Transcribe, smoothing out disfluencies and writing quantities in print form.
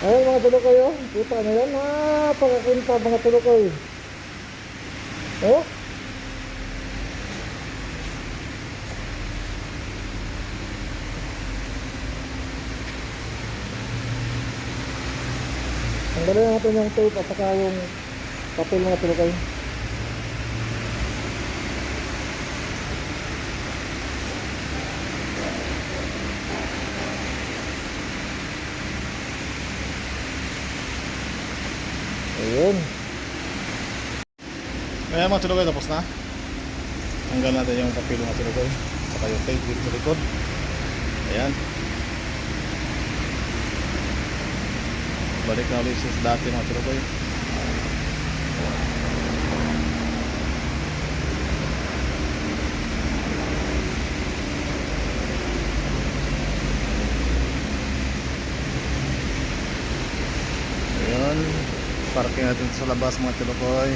Ayun mga tulukoy oh. Kita na yan. Napakakinta mga tulukoy. Oh. Tanggalin natin yung tape at saka yung papel mga tulukoy. Ayun. Ayan mga tulukoy, tapos na. Tanggal natin yung papel mga tulukoy, saka yung tape dito sa likod. Ayan. Balik na ulit sa dati mga tulukoy. Ayan. Parking natin sa labas mga tulukoy.